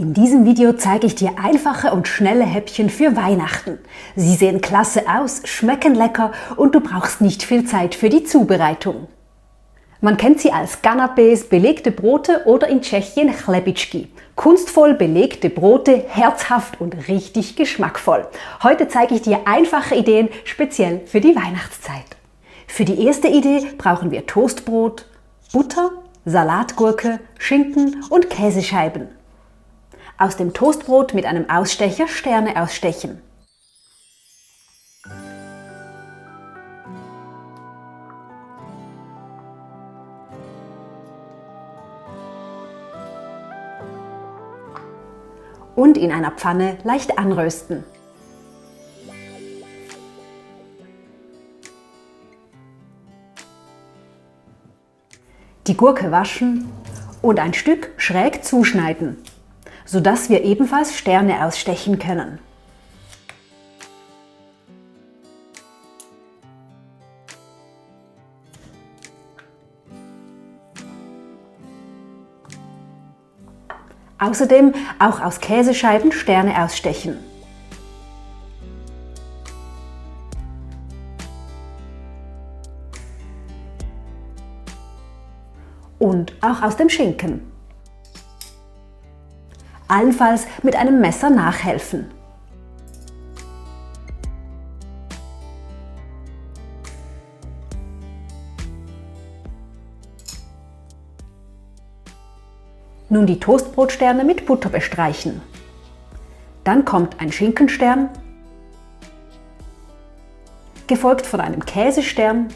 In diesem Video zeige ich dir einfache und schnelle Häppchen für Weihnachten. Sie sehen klasse aus, schmecken lecker und du brauchst nicht viel Zeit für die Zubereitung. Man kennt sie als Canapés, belegte Brote oder in Tschechien Chlebíčky. Kunstvoll belegte Brote, herzhaft und richtig geschmackvoll. Heute zeige ich dir einfache Ideen, speziell für die Weihnachtszeit. Für die erste Idee brauchen wir Toastbrot, Butter, Salatgurke, Schinken und Käsescheiben. Aus dem Toastbrot mit einem Ausstecher Sterne ausstechen. Und in einer Pfanne leicht anrösten. Die Gurke waschen und ein Stück schräg zuschneiden, sodass wir ebenfalls Sterne ausstechen können. Außerdem auch aus Käsescheiben Sterne ausstechen. Und auch aus dem Schinken. Allenfalls mit einem Messer nachhelfen. Nun die Toastbrotsterne mit Butter bestreichen. Dann kommt ein Schinkenstern, gefolgt von einem Käsestern,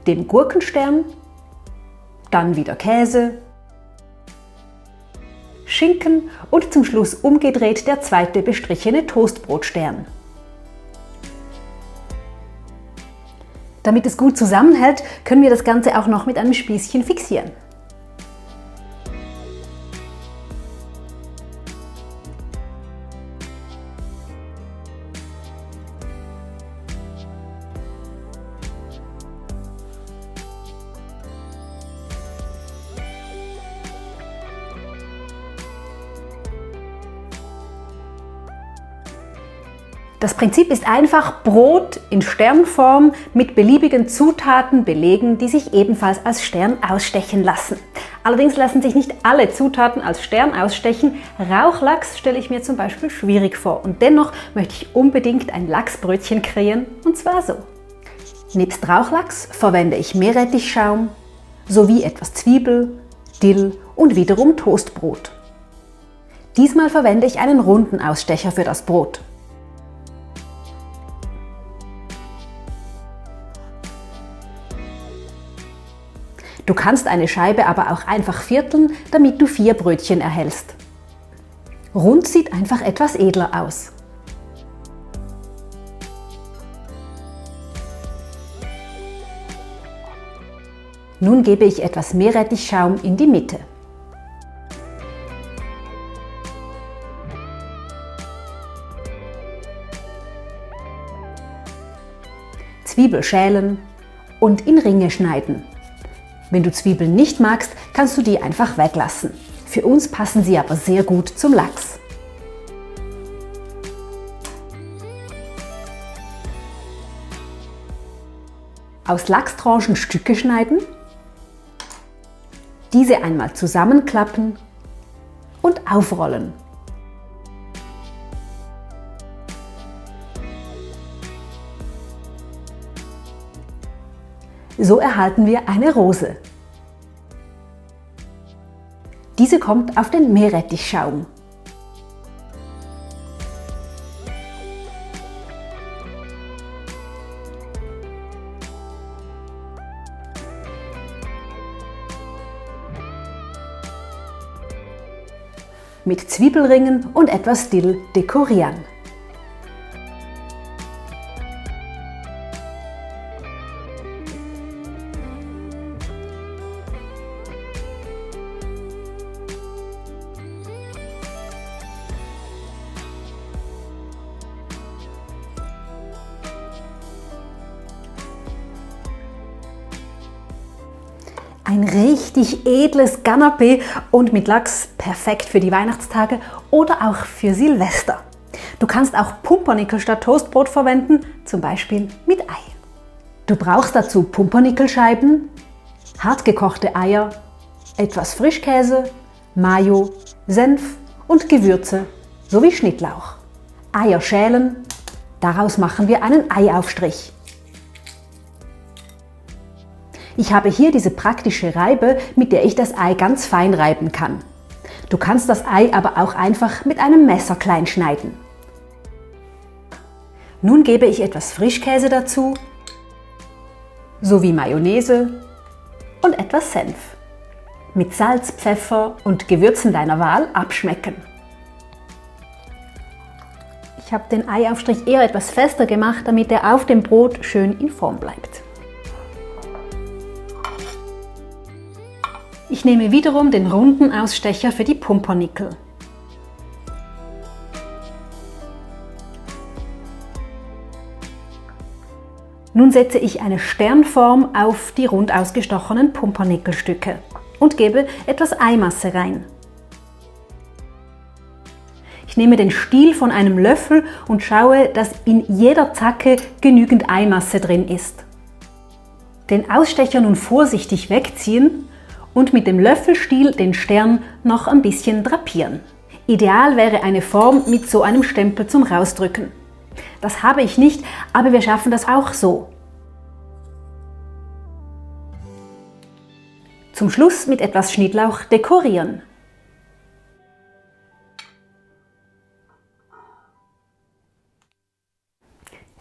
dem Gurkenstern, dann wieder Käse, Schinken und zum Schluss umgedreht der zweite bestrichene Toastbrotstern. Damit es gut zusammenhält, können wir das Ganze auch noch mit einem Spießchen fixieren. Das Prinzip ist einfach: Brot in Sternform mit beliebigen Zutaten belegen, die sich ebenfalls als Stern ausstechen lassen. Allerdings lassen sich nicht alle Zutaten als Stern ausstechen. Rauchlachs stelle ich mir zum Beispiel schwierig vor und dennoch möchte ich unbedingt ein Lachsbrötchen kreieren, und zwar so. Nebst Rauchlachs verwende ich Meerrettichschaum sowie etwas Zwiebel, Dill und wiederum Toastbrot. Diesmal verwende ich einen runden Ausstecher für das Brot. Du kannst eine Scheibe aber auch einfach vierteln, damit du 4 Brötchen erhältst. Rund sieht einfach etwas edler aus. Nun gebe ich etwas Meerrettichschaum in die Mitte. Zwiebel schälen und in Ringe schneiden. Wenn du Zwiebeln nicht magst, kannst du die einfach weglassen. Für uns passen sie aber sehr gut zum Lachs. Aus Lachstranchen Stücke schneiden, diese einmal zusammenklappen und aufrollen. So erhalten wir eine Rose. Diese kommt auf den Meerrettichschaum. Mit Zwiebelringen und etwas Dill dekorieren. ein richtig edles Canapé und mit Lachs perfekt für die Weihnachtstage oder auch für Silvester. Du kannst auch Pumpernickel statt Toastbrot verwenden, zum Beispiel mit Ei. Du brauchst dazu Pumpernickelscheiben, hartgekochte Eier, etwas Frischkäse, Mayo, Senf und Gewürze sowie Schnittlauch. Eier schälen, daraus machen wir einen Eiaufstrich. Ich habe hier diese praktische Reibe, mit der ich das Ei ganz fein reiben kann. Du kannst das Ei aber auch einfach mit einem Messer klein schneiden. Nun gebe ich etwas Frischkäse dazu, sowie Mayonnaise und etwas Senf. Mit Salz, Pfeffer und Gewürzen deiner Wahl abschmecken. Ich habe den Eiaufstrich eher etwas fester gemacht, damit er auf dem Brot schön in Form bleibt. Ich nehme wiederum den runden Ausstecher für die Pumpernickel. Nun setze ich eine Sternform auf die rund ausgestochenen Pumpernickelstücke und gebe etwas Eimasse rein. Ich nehme den Stiel von einem Löffel und schaue, dass in jeder Zacke genügend Eimasse drin ist. Den Ausstecher nun vorsichtig wegziehen und mit dem Löffelstiel den Stern noch ein bisschen drapieren. Ideal wäre eine Form mit so einem Stempel zum Rausdrücken. Das habe ich nicht, aber wir schaffen das auch so. Zum Schluss mit etwas Schnittlauch dekorieren.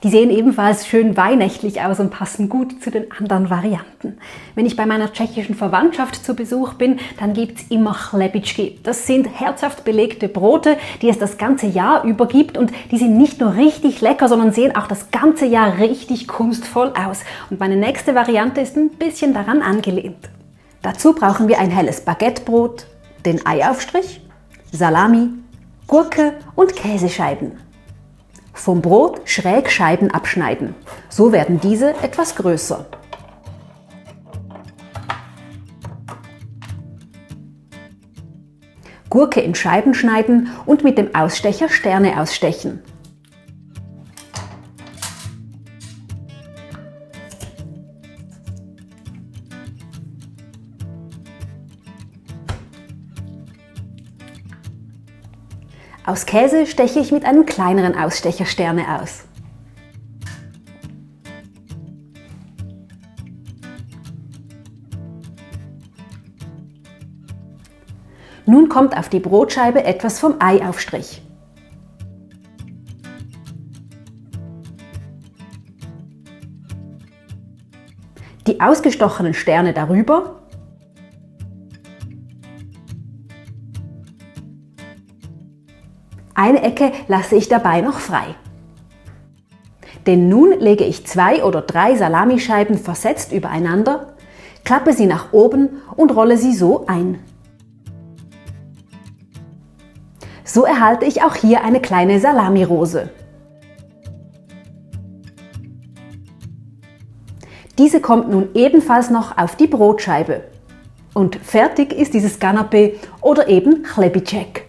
Die sehen ebenfalls schön weihnachtlich aus und passen gut zu den anderen Varianten. Wenn ich bei meiner tschechischen Verwandtschaft zu Besuch bin, dann gibt es immer Chlebíčky. Das sind herzhaft belegte Brote, die es das ganze Jahr über gibt und die sind nicht nur richtig lecker, sondern sehen auch das ganze Jahr richtig kunstvoll aus. Und meine nächste Variante ist ein bisschen daran angelehnt. Dazu brauchen wir ein helles Baguettebrot, den Eiaufstrich, Salami, Gurke und Käsescheiben. Vom Brot schräg Scheiben abschneiden. So werden diese etwas größer. Gurke in Scheiben schneiden und mit dem Ausstecher Sterne ausstechen. Aus Käse steche ich mit einem kleineren Ausstecher Sterne aus. Nun kommt auf die Brotscheibe etwas vom Eiaufstrich. Die ausgestochenen Sterne darüber . Eine Ecke lasse ich dabei noch frei. Denn nun lege ich 2 oder 3 Salamischeiben versetzt übereinander, klappe sie nach oben und rolle sie so ein. So erhalte ich auch hier eine kleine Salamirose. Diese kommt nun ebenfalls noch auf die Brotscheibe. Und fertig ist dieses Canapé oder eben Chlebíček.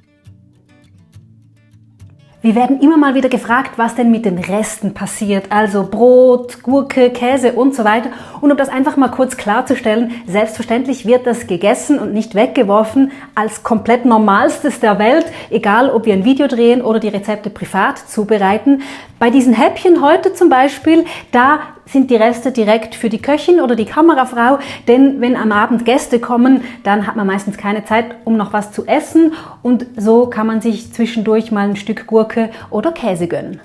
Wir werden immer mal wieder gefragt, was denn mit den Resten passiert, also Brot, Gurke, Käse und so weiter. Und um das einfach mal kurz klarzustellen, selbstverständlich wird das gegessen und nicht weggeworfen als komplett Normalstes der Welt, egal ob wir ein Video drehen oder die Rezepte privat zubereiten. Bei diesen Häppchen heute zum Beispiel, da sind die Reste direkt für die Köchin oder die Kamerafrau, denn wenn am Abend Gäste kommen, dann hat man meistens keine Zeit, um noch was zu essen und so kann man sich zwischendurch mal ein Stück Gurke oder Käse gönnen.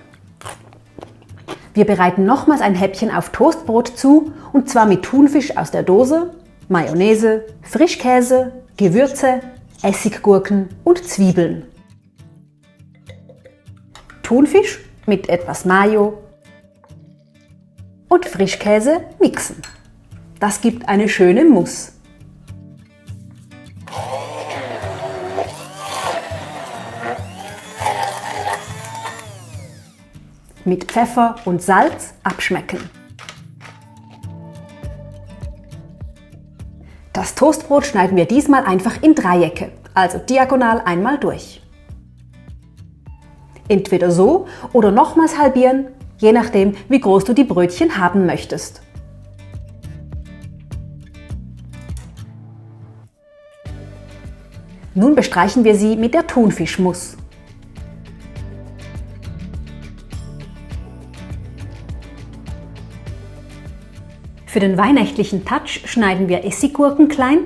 Wir bereiten nochmals ein Häppchen auf Toastbrot zu und zwar mit Thunfisch aus der Dose, Mayonnaise, Frischkäse, Gewürze, Essiggurken und Zwiebeln. Thunfisch mit etwas Mayo und Frischkäse mixen. Das gibt eine schöne Mousse. Mit Pfeffer und Salz abschmecken. Das Toastbrot schneiden wir diesmal einfach in Dreiecke, also diagonal einmal durch. Entweder so oder nochmals halbieren, je nachdem, wie groß du die Brötchen haben möchtest. Nun bestreichen wir sie mit der Thunfischmousse. Für den weihnachtlichen Touch schneiden wir Essiggurken klein,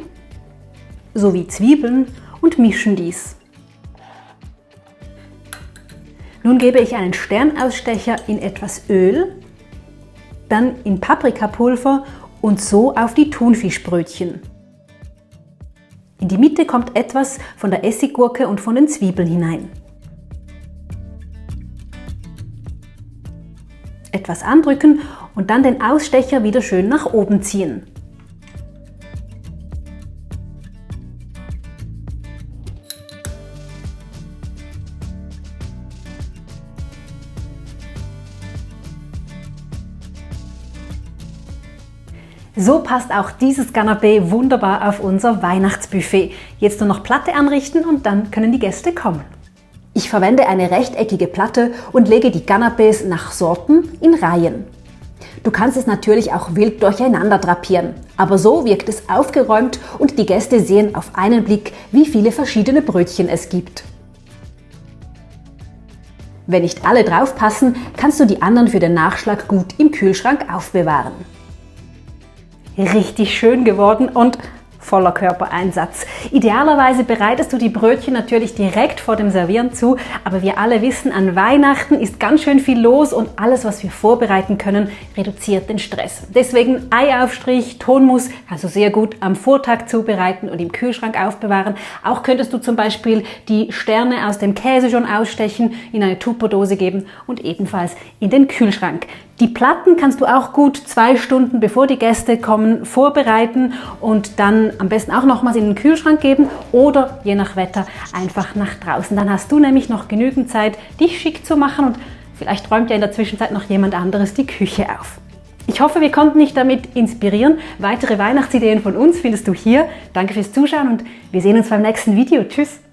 sowie Zwiebeln und mischen dies. Nun gebe ich einen Sternausstecher in etwas Öl, dann in Paprikapulver und so auf die Thunfischbrötchen. In die Mitte kommt etwas von der Essiggurke und von den Zwiebeln hinein. Etwas andrücken und dann den Ausstecher wieder schön nach oben ziehen. So passt auch dieses Canapé wunderbar auf unser Weihnachtsbuffet. Jetzt nur noch Platte anrichten und dann können die Gäste kommen. Ich verwende eine rechteckige Platte und lege die Canapés nach Sorten in Reihen. Du kannst es natürlich auch wild durcheinander drapieren, aber so wirkt es aufgeräumt und die Gäste sehen auf einen Blick, wie viele verschiedene Brötchen es gibt. Wenn nicht alle draufpassen, kannst du die anderen für den Nachschlag gut im Kühlschrank aufbewahren. Richtig schön geworden und voller Körpereinsatz. Idealerweise bereitest du die Brötchen natürlich direkt vor dem Servieren zu, aber wir alle wissen, an Weihnachten ist ganz schön viel los und alles, was wir vorbereiten können, reduziert den Stress. Deswegen Eiaufstrich, Tonmus, also sehr gut am Vortag zubereiten und im Kühlschrank aufbewahren. Auch könntest du zum Beispiel die Sterne aus dem Käse schon ausstechen, in eine Tupperdose geben und ebenfalls in den Kühlschrank. Die Platten kannst du auch gut 2 Stunden bevor die Gäste kommen vorbereiten und dann am besten auch nochmals in den Kühlschrank geben oder je nach Wetter einfach nach draußen. Dann hast du nämlich noch genügend Zeit, dich schick zu machen und vielleicht räumt ja in der Zwischenzeit noch jemand anderes die Küche auf. Ich hoffe, wir konnten dich damit inspirieren. Weitere Weihnachtsideen von uns findest du hier. Danke fürs Zuschauen und wir sehen uns beim nächsten Video. Tschüss!